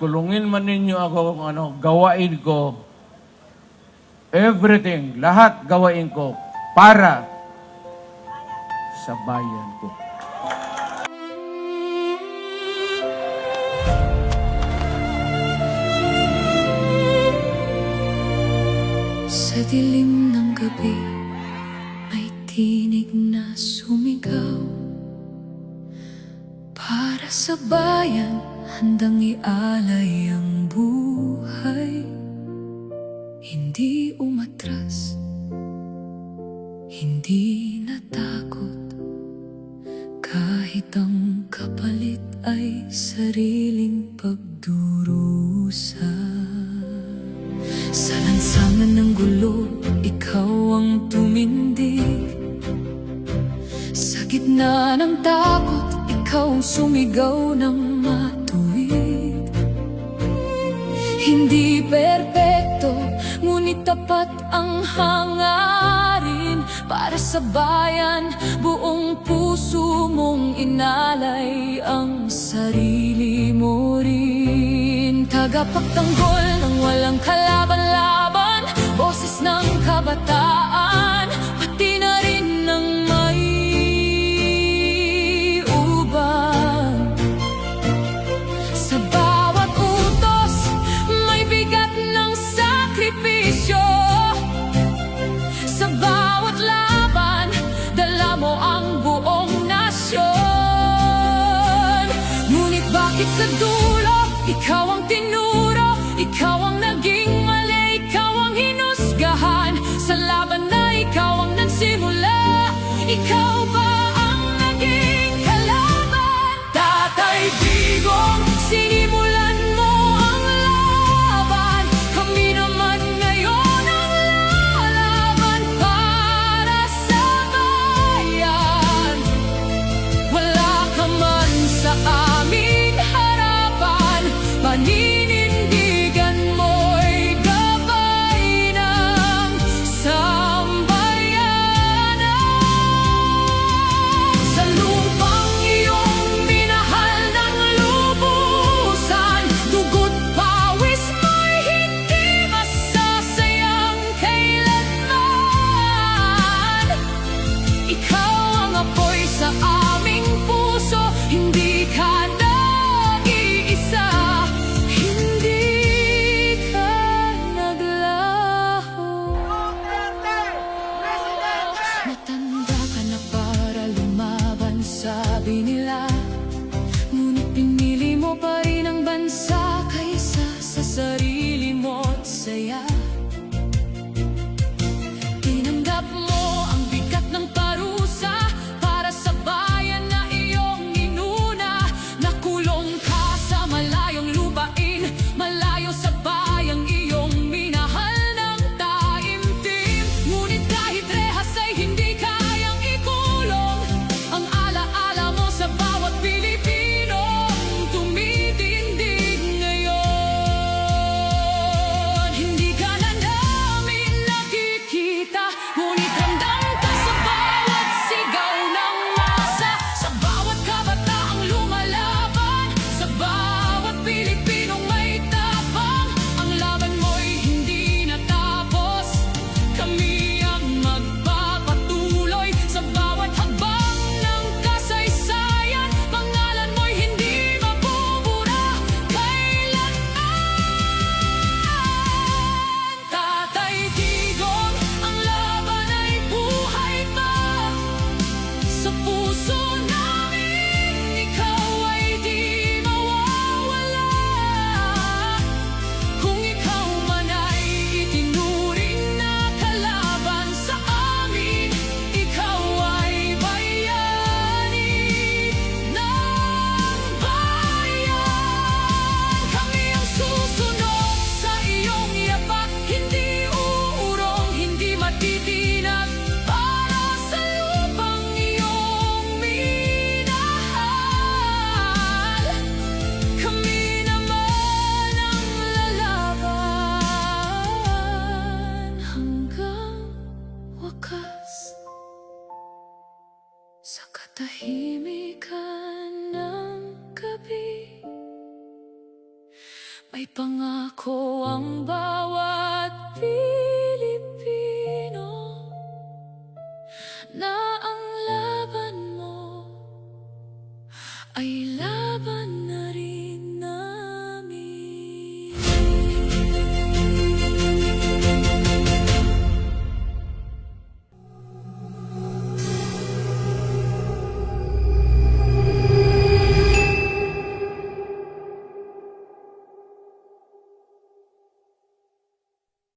kulungin man ninyo ako kung ano, gawain ko, everything, lahat gawain ko para sa bayan ko. Sa dilim ng gabi, may tinig na sumigaw. Para sa bayan, handang ialay ang buhay. Hindi umatras, hindi natakot, kahit ang kapalit ay sariling pagdurusa. Sa lansangan ng gulo, ikaw ang tumindig. Sa gitna ng takot, ikaw ang sumigaw ng matuwid. Hindi perpekto, ngunit tapat ang hangarin. Para sa bayan, buong puso mong inalay ang sarili mo rin. Tagapagtanggol ng walang kalaban-laban, boses ng kabataan, pati na rin ng may ubang. Sa bawat utos, may bigat ng sakripisyo. Sa bawat laban, dala mo ang buong nasyon. Ngunit bakit sa dulo, ikaw ang tinuro, ikaw ang naging mali, ikaw ang hinusgahan. Sa laban na ikaw ang nagsimula, ikaw ba ang naging kalaban? Tatay Digong, sinimulan mo ang laban. Kami naman ngayon ang lalaban para sa bayan. Wala ka man sa aming harapan, paninindigan mo'y gabay ng sambayanan. Sa lupang iyong minahal ng lubusan, dugo't pawis mo'y hindi masasayang kailanman. Ikaw ang apoy sa aming puso, hindi ka nag-iisa, May pangako ang bawat Pilipino na